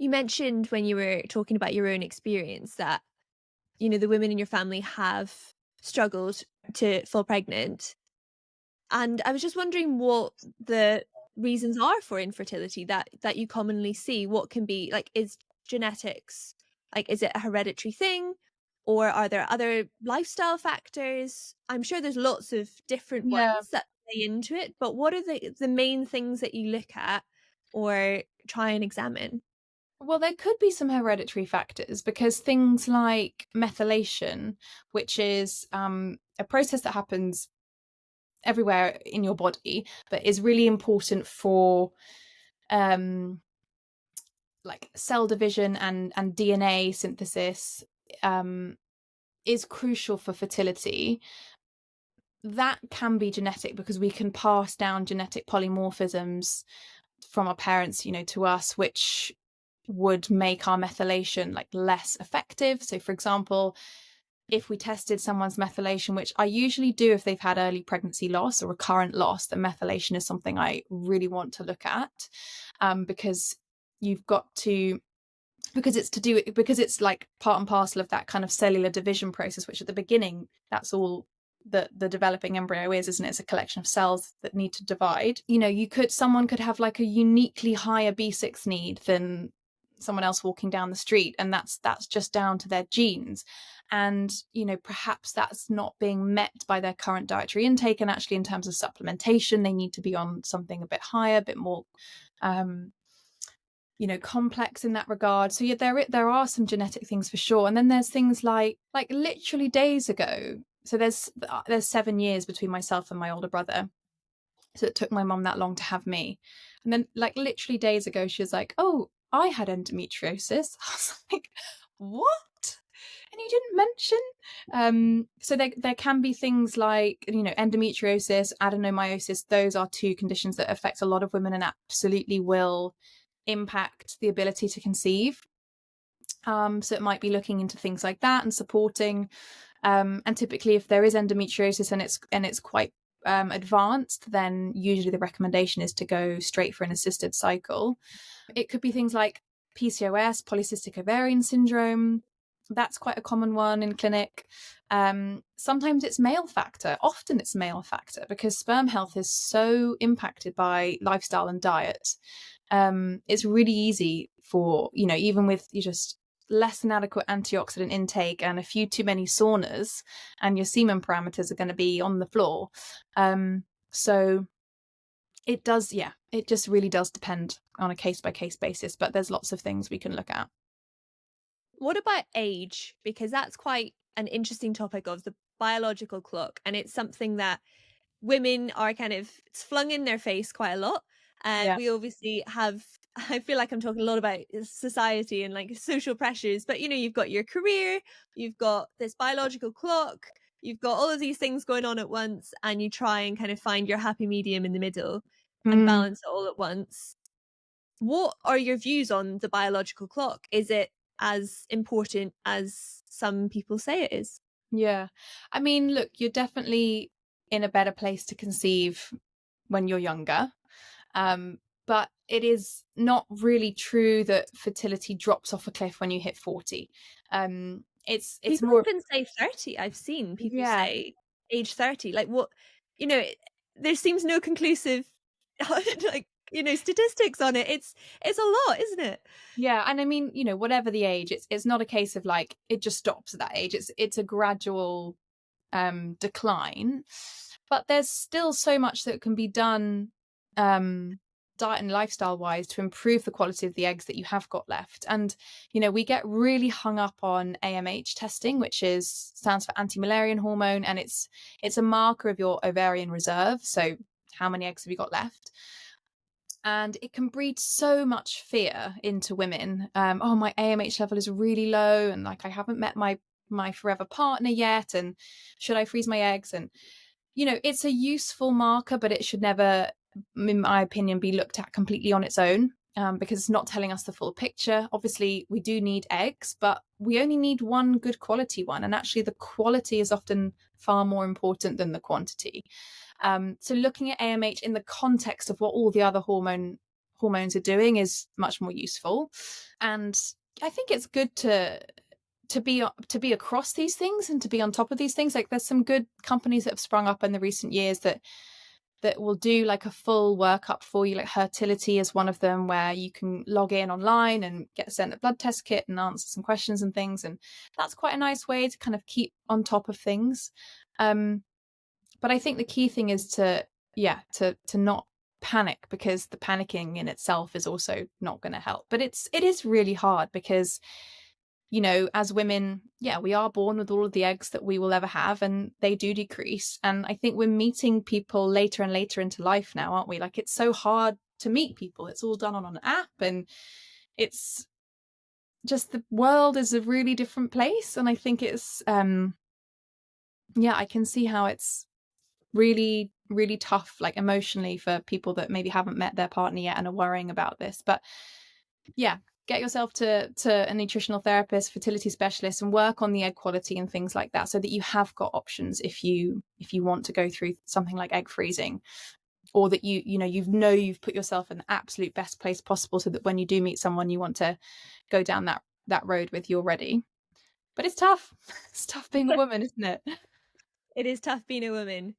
You mentioned when you were talking about your own experience that, the women in your family have struggled to fall pregnant. And I was just wondering what the reasons are for infertility that you commonly see. What can be like, is genetics, like, is it a hereditary thing? Or are there other lifestyle factors? I'm sure there's lots of different Yeah. ones that play into it, but what are the main things that you look at or try and examine? Well, there could be some hereditary factors because things like methylation, which is a process that happens everywhere in your body, but is really important for um, like cell division and DNA synthesis, um, is crucial for fertility. That can be genetic because we can pass down genetic polymorphisms from our parents, to us, which would make our methylation like less effective. So for example, if we tested someone's methylation, which I usually do if they've had early pregnancy loss or recurrent loss, then methylation is something I really want to look at, because you've got to, because it's like part and parcel of that kind of cellular division process, which at the beginning, that's all the developing embryo is, isn't it? It's a collection of cells that need to divide. Someone could have like a uniquely higher B6 need than someone else walking down the street, and that's just down to their genes. And perhaps that's not being met by their current dietary intake, and actually in terms of supplementation they need to be on something a bit higher, a bit more complex in that regard. So yeah, there are some genetic things for sure. And then there's things like literally days ago. So there's 7 years between myself and my older brother. So it took my mum that long to have me. And then like literally days ago, she was like, "Oh, I had endometriosis." I was like, "What?" And you didn't mention. So there can be things like, endometriosis, adenomyosis. Those are two conditions that affect a lot of women and absolutely will impact the ability to conceive. So it might be looking into things like that and supporting. And typically, if there is endometriosis and it's quite advanced, then usually the recommendation is to go straight for an assisted cycle. It could be things like PCOS, polycystic ovarian syndrome. That's quite a common one in clinic. Sometimes it's male factor. Often it's male factor because sperm health is so impacted by lifestyle and diet. It's really easy for, even with you just less than adequate antioxidant intake and a few too many saunas, and your semen parameters are going to be on the floor. So it does, it just really does depend on a case-by-case basis, but there's lots of things we can look at. What about age? Because that's quite an interesting topic of the biological clock, and it's something that women are kind of it's flung in their face quite a lot. Yeah. We obviously have I feel like I'm talking a lot about society and like social pressures, but you've got your career, you've got this biological clock, you've got all of these things going on at once, and you try and kind of find your happy medium in the middle and Mm, balance it all at once. What are your views on the biological clock? Is it as important as some people say it is? yeah. I mean, look, you're definitely in a better place to conceive when you're younger. But it is not really true that fertility drops off a cliff when you hit 40. It's People more, even say 30. I've seen people yeah, say age 30. Like, what you know, there seems no conclusive, like, statistics on it. It's a lot, isn't it? yeah. And I mean, whatever the age, it's not a case of like it just stops at that age. It's a gradual decline. But there's still so much that can be done, diet and lifestyle wise, to improve the quality of the eggs that you have got left. And we get really hung up on AMH testing, which stands for anti-Mullerian hormone, and it's a marker of your ovarian reserve, so how many eggs have you got left. And it can breed so much fear into women. Oh, my AMH level is really low, and like I haven't met my forever partner yet, and should I freeze my eggs? And it's a useful marker, but it should never, in my opinion, be looked at completely on its own, because it's not telling us the full picture. Obviously, we do need eggs, but we only need one good quality one. And actually, the quality is often far more important than the quantity. So looking at AMH in the context of what all the other hormones are doing is much more useful. And I think it's good to be across these things and to be on top of these things. Like there's some good companies that have sprung up in the recent years that will do like a full workup for you. Like Fertility is one of them, where you can log in online and get sent a blood test kit and answer some questions and things, and that's quite a nice way to kind of keep on top of things. But I think the key thing is to not panic, because the panicking in itself is also not going to help. But it is really hard because, you know, as women, we are born with all of the eggs that we will ever have, and they do decrease. And I think we're meeting people later and later into life now, aren't we? Like, it's so hard to meet people. It's all done on an app, and it's just, the world is a really different place. And I think it's, I can see how it's really, really tough, like emotionally, for people that maybe haven't met their partner yet and are worrying about this. But get yourself to a nutritional therapist, fertility specialist, and work on the egg quality and things like that, so that you have got options if you want to go through something like egg freezing, or that you've put yourself in the absolute best place possible, so that when you do meet someone you want to go down that road with, you're ready. But it's tough. It's tough being a woman, isn't it? It is tough being a woman.